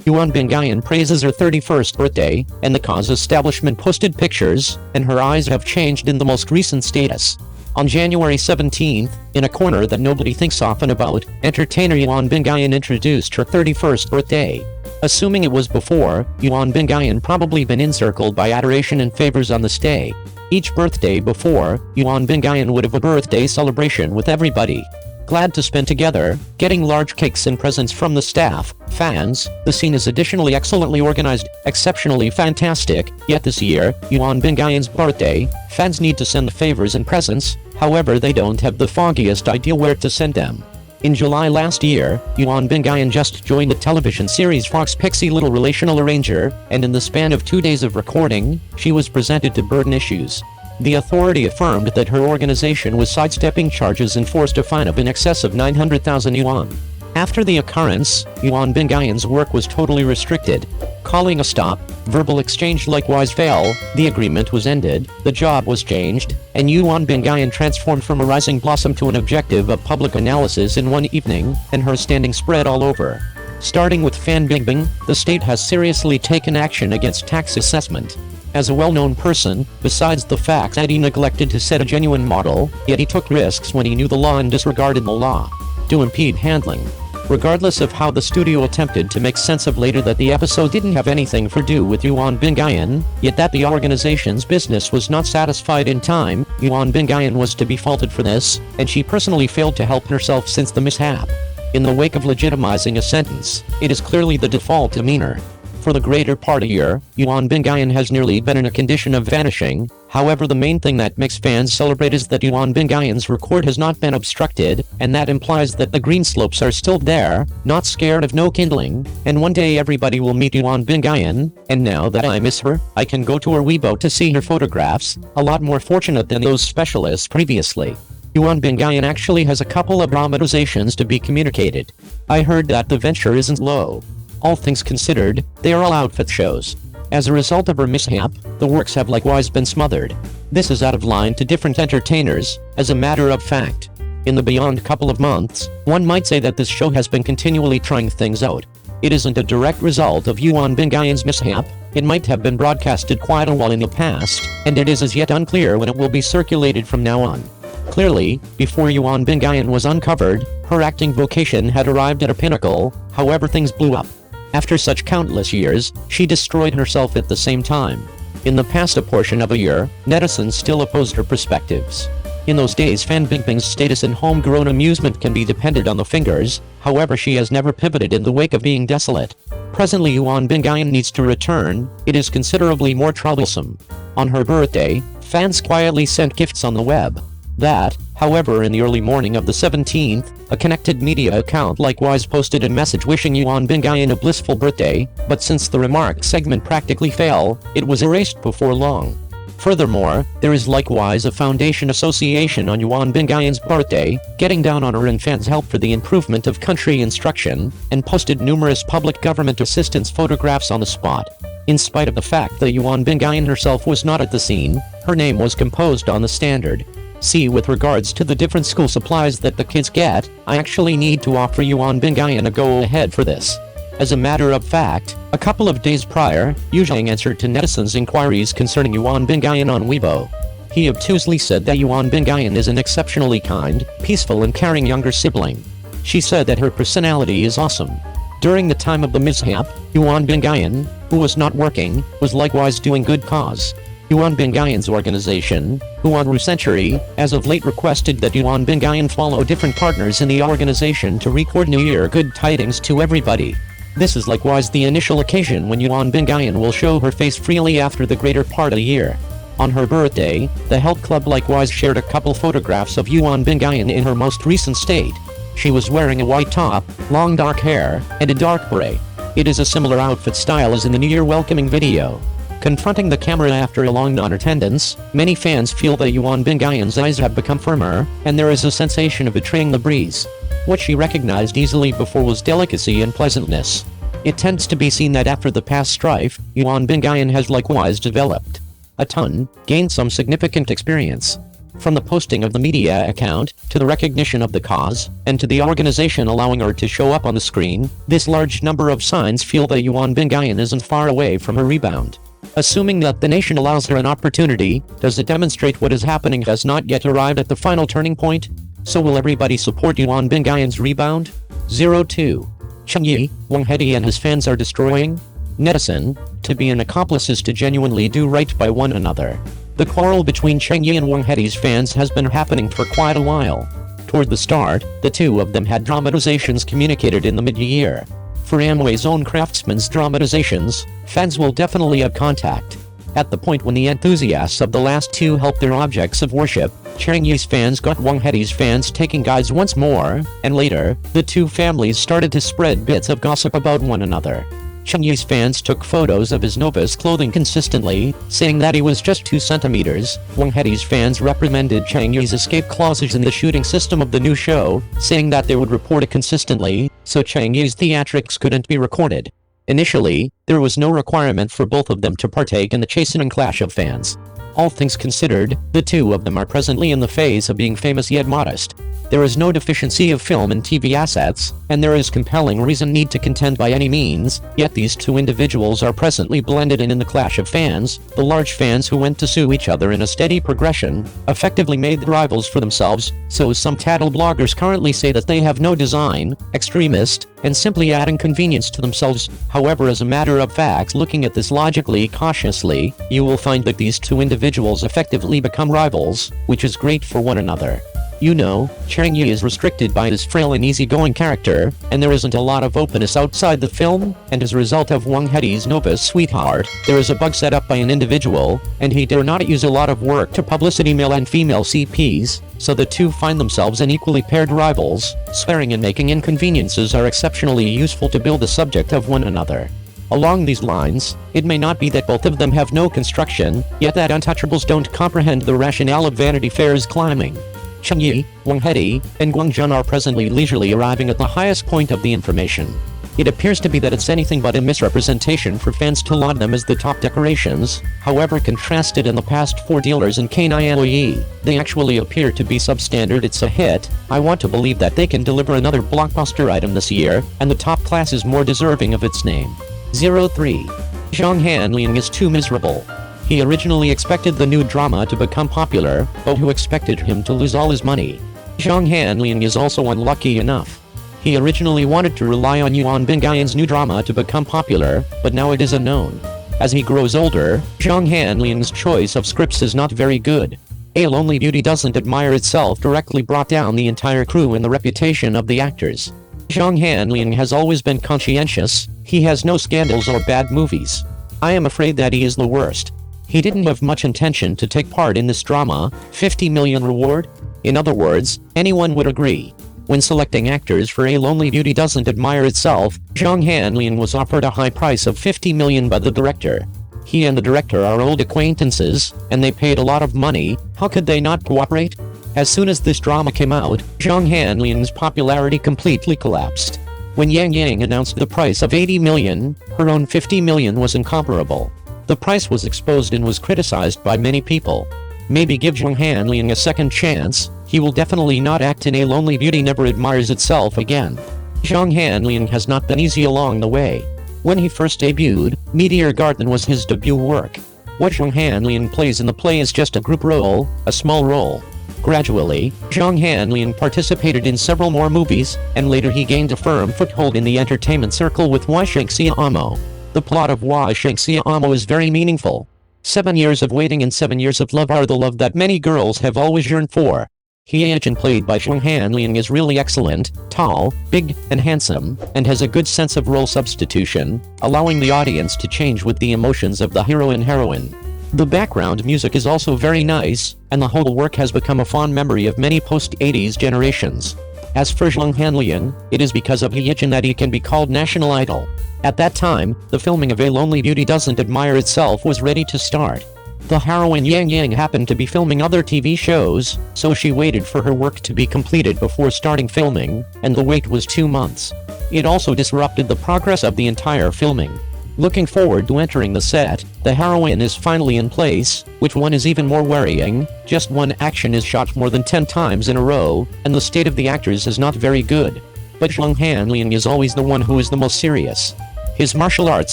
Yuan Bingyan praises her 31st birthday, and the cause establishment posted pictures, and her eyes have changed in the most recent status. On January 17th, in a corner that nobody thinks often about, entertainer Yuan Bingyan introduced her 31st birthday. Assuming it was before, Yuan Bingyan probably been encircled by adoration and favors on this day. Each birthday before, Yuan Bingyan would have a birthday celebration with everybody. Glad to spend together, getting large cakes and presents from the staff, fans. The scene is additionally excellently organized, exceptionally fantastic. Yet this year, Yuan Bingyan's birthday, fans need to send the favors and presents, however they don't have the foggiest idea where to send them. In July last year, Yuan Bingyan just joined the television series Fox Pixie Little Relational Arranger, and in the span of 2 days of recording, she was presented to burden issues. The authority affirmed that her organization was sidestepping charges and forced a fine of in excess of 900,000 yuan. After the occurrence, Yuan Bingyan's work was totally restricted. Calling a stop, verbal exchange likewise fell, the agreement was ended, the job was changed, and Yuan Bingyan transformed from a rising blossom to an objective of public analysis in one evening, and her standing spread all over. Starting with Fan Bingbing, the state has seriously taken action against tax assessment. As a well-known person, besides the fact that he neglected to set a genuine model, yet he took risks when he knew the law and disregarded the law to impede handling. Regardless of how the studio attempted to make sense of later that the episode didn't have anything to do with Yuan Bingyan, yet that the organization's business was not satisfied in time, Yuan Bingyan was to be faulted for this, and she personally failed to help herself since the mishap. In the wake of legitimizing a sentence, it is clearly the default demeanor. For the greater part of a year, Yuan Bingyan has nearly been in a condition of vanishing. However, the main thing that makes fans celebrate is that Yuan Bingyan's record has not been obstructed, and that implies that the green slopes are still there, not scared of no kindling, and one day everybody will meet Yuan Bingyan, and now that I miss her, I can go to her Weibo to see her photographs, a lot more fortunate than those specialists previously. Yuan Bingyan actually has a couple of dramatizations to be communicated. I heard that the venture isn't low. All things considered, they are all outfit shows. As a result of her mishap, the works have likewise been smothered. This is out of line to different entertainers, as a matter of fact. In the beyond couple of months, one might say that this show has been continually trying things out. It isn't a direct result of Yuan Bingyan's mishap. It might have been broadcasted quite a while in the past, and it is as yet unclear when it will be circulated from now on. Clearly, before Yuan Bingyan was uncovered, her acting vocation had arrived at a pinnacle, however things blew up. After such countless years, she destroyed herself at the same time. In the past a portion of a year, netizens still opposed her perspectives. In those days Fan Bingbing's status in homegrown amusement can be depended on the fingers, however she has never pivoted in the wake of being desolate. Presently Yuan Bingyan needs to return, it is considerably more troublesome. On her birthday, fans quietly sent gifts on the web. That, however, in the early morning of the 17th, a connected media account likewise posted a message wishing Yuan Bingyan a blissful birthday, but since the remark segment practically fell, it was erased before long. Furthermore, there is likewise a foundation association on Yuan Bingyan's birthday, getting down on her and fans' help for the improvement of country instruction, and posted numerous public government assistance photographs on the spot. In spite of the fact that Yuan Bingyan herself was not at the scene, her name was composed on the standard. See, with regards to the different school supplies that the kids get, I actually need to offer Yuan Bingyan a go-ahead for this. As a matter of fact, a couple of days prior, Yu Zhang answered to netizens' inquiries concerning Yuan Bingyan on Weibo. He obtusely said that Yuan Bingyan is an exceptionally kind, peaceful and caring younger sibling. She said that her personality is awesome. During the time of the mishap, Yuan Bingyan, who was not working, was likewise doing good cause. Yuan Bingyan's organization, Huan Century, as of late requested that Yuan Bingyan follow different partners in the organization to record New Year good tidings to everybody. This is likewise the initial occasion when Yuan Bingyan will show her face freely after the greater part of the year. On her birthday, the health club likewise shared a couple photographs of Yuan Bingyan in her most recent state. She was wearing a white top, long dark hair, and a dark beret. It is a similar outfit style as in the New Year welcoming video. Confronting the camera after a long non-attendance, many fans feel that Yuan Bingyan's eyes have become firmer, and there is a sensation of betraying the breeze. What she recognized easily before was delicacy and pleasantness. It tends to be seen that after the past strife, Yuan Bingyan has likewise developed a ton, gained some significant experience. From the posting of the media account, to the recognition of the cause, and to the organization allowing her to show up on the screen, this large number of signs feel that Yuan Bingyan isn't far away from her rebound. Assuming that the nation allows her an opportunity, does it demonstrate what is happening has not yet arrived at the final turning point? So will everybody support Yuan Bingyan's rebound? 02. Cheng Yi Wang Hedi and his fans are destroying netizen to be an accomplices to genuinely do right by one another. The quarrel between Cheng Yi and Wang Hedi's fans has been happening for quite a while. Toward the start, the two of them had dramatizations communicated in the mid-year. For Amway's own craftsman's dramatizations, fans will definitely have contact. At the point when the enthusiasts of the last two helped their objects of worship, Cheng Yi's fans got Wang Hedi's fans taking guides once more, and later, the two families started to spread bits of gossip about one another. Cheng Yi's fans took photos of his novice clothing consistently, saying that he was just 2 centimeters. Wang Hedi's fans reprimanded Cheng Yi's escape clauses in the shooting system of the new show, saying that they would report it consistently, so Cheng Yi's theatrics couldn't be recorded. Initially, there was no requirement for both of them to partake in the chastening clash of fans. All things considered, the two of them are presently in the phase of being famous yet modest. There is no deficiency of film and TV assets, and there is compelling reason need to contend by any means, yet these two individuals are presently blended in the clash of fans. The large fans who went to sue each other in a steady progression, effectively made the rivals for themselves, so some tattle bloggers currently say that they have no design, extremist, and simply add inconvenience to themselves. However, as a matter of fact, looking at this logically, cautiously, you will find that these two individuals effectively become rivals, which is great for one another. You know, Cheng Yi is restricted by his frail and easygoing character, and there isn't a lot of openness outside the film, and as a result of Wang Hedi's novice sweetheart, there is a bug set up by an individual, and he dare not use a lot of work to publicity male and female CPs, so the two find themselves in equally paired rivals. Swearing and making inconveniences are exceptionally useful to build a subject of one another. Along these lines, it may not be that both of them have no construction, yet that untouchables don't comprehend the rationale of Vanity Fair's climbing. Cheng Yi, Wang Hedi, and Guangjun are presently leisurely arriving at the highest point of the information. It appears to be that it's anything but a misrepresentation for fans to laud them as the top decorations. However contrasted in the past 4 dealers in K9OE, they actually appear to be substandard. It's a hit. I want to believe that they can deliver another blockbuster item this year, and the top class is more deserving of its name. 03. Zhang Hanliang is too miserable. He originally expected the new drama to become popular, but who expected him to lose all his money? Zhang Hanliang is also unlucky enough. He originally wanted to rely on Yuan Bingyan's new drama to become popular, but now it is unknown. As he grows older, Zhang Hanliang's choice of scripts is not very good. A Lonely Beauty Doesn't Admire Itself directly brought down the entire crew and the reputation of the actors. Zhang Hanliang has always been conscientious. He has no scandals or bad movies. I am afraid that he is the worst. He didn't have much intention to take part in this drama. 50 million reward? In other words, anyone would agree. When selecting actors for A Lonely Beauty Doesn't Admire Itself, Zhang Hanliang was offered a high price of 50 million by the director. He and the director are old acquaintances, and they paid a lot of money. How could they not cooperate? As soon as this drama came out, Zhang Hanliang's popularity completely collapsed. When Yang Yang announced the price of 80 million, her own 50 million was incomparable. The price was exposed and was criticized by many people. Maybe give Zhang Hanliang a second chance. He will definitely not act in A Lonely Beauty Never Admires Itself again. Zhang Hanliang has not been easy along the way. When he first debuted, Meteor Garden was his debut work. What Zhang Hanliang plays in the play is just a group role, a small role. Gradually, Zhang Hanliang participated in several more movies, and later he gained a firm foothold in the entertainment circle with Wai Shengxia Amo. The plot of Wai Shengxia Amo is very meaningful. 7 years of waiting and 7 years of love are the love that many girls have always yearned for. He agent played by Zhang Hanliang is really excellent, tall, big, and handsome, and has a good sense of role substitution, allowing the audience to change with the emotions of the hero and heroine. The background music is also very nice, and the whole work has become a fond memory of many post-80s generations. As for Zhang Hanliang, it is because of He that he can be called national idol. At that time, the filming of A Lonely Beauty Doesn't Admire Itself was ready to start. The heroine Yang Yang happened to be filming other TV shows, so she waited for her work to be completed before starting filming, and the wait was 2 months. It also disrupted the progress of the entire filming. Looking forward to entering the set, the heroine is finally in place, which one is even more worrying. Just one action is shot more than 10 times in a row, and the state of the actors is not very good. But Zhang Hanliang is always the one who is the most serious. His martial arts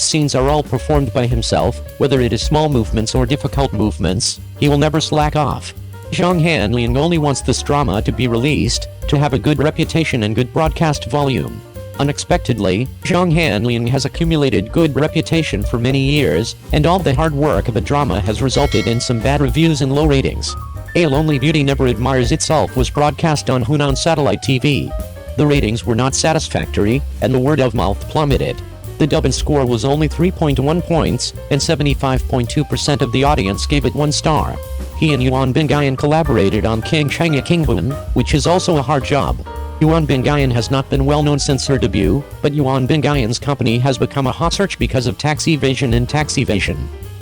scenes are all performed by himself, whether it is small movements or difficult movements, he will never slack off. Zhang Hanliang only wants this drama to be released, to have a good reputation and good broadcast volume. Unexpectedly, Zhang Hanliang has accumulated good reputation for many years, and all the hard work of the drama has resulted in some bad reviews and low ratings. A Lonely Beauty Never Admires Itself was broadcast on Hunan Satellite TV. The ratings were not satisfactory, and the word of mouth plummeted. The dub-in score was only 3.1 points, and 75.2% of the audience gave it 1 star. He and Yuan Bingyan collaborated on King Cheng Yi Wang Hedi, which is also a hard job. Yuan Bingyan has not been well known since her debut, but Yuan Bingyan's company has become a hot search because of tax evasion and tax evasion.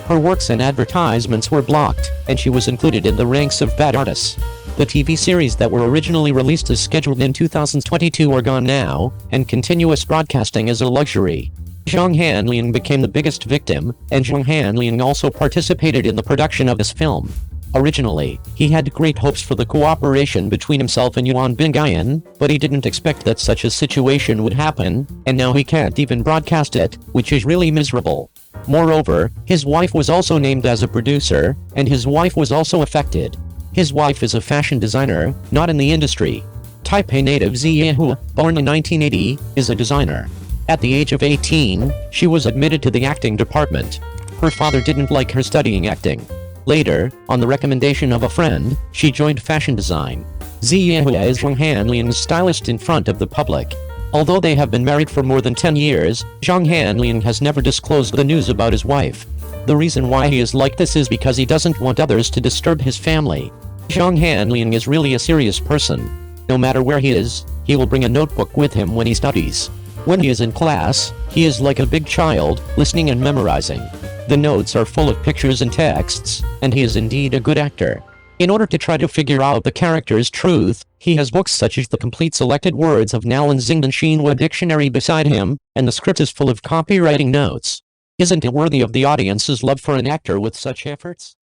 Her works and advertisements were blocked, and she was included in the ranks of bad artists. The TV series that were originally released as scheduled in 2022 are gone now, and continuous broadcasting is a luxury. Zhang Hanliang became the biggest victim, and Zhang Hanliang also participated in the production of this film. Originally, he had great hopes for the cooperation between himself and Yuan Bingyan, but he didn't expect that such a situation would happen, and now he can't even broadcast it, which is really miserable. Moreover, his wife was also named as a producer, and his wife was also affected. His wife is a fashion designer, not in the industry. Taipei native Ziye Hu, born in 1980, is a designer. At the age of 18, she was admitted to the acting department. Her father didn't like her studying acting. Later, on the recommendation of a friend, she joined fashion design. Ziye Hu is Zhang Hanliang's stylist in front of the public. Although they have been married for more than 10 years, Zhang Hanliang has never disclosed the news about his wife. The reason why he is like this is because he doesn't want others to disturb his family. Zhang Hanliang is really a serious person. No matter where he is, he will bring a notebook with him when he studies. When he is in class, he is like a big child, listening and memorizing. The notes are full of pictures and texts, and he is indeed a good actor. In order to try to figure out the character's truth, he has books such as the complete selected words of Nalan Xingdan Xinhua dictionary beside him, and the script is full of copywriting notes. Isn't it worthy of the audience's love for an actor with such efforts?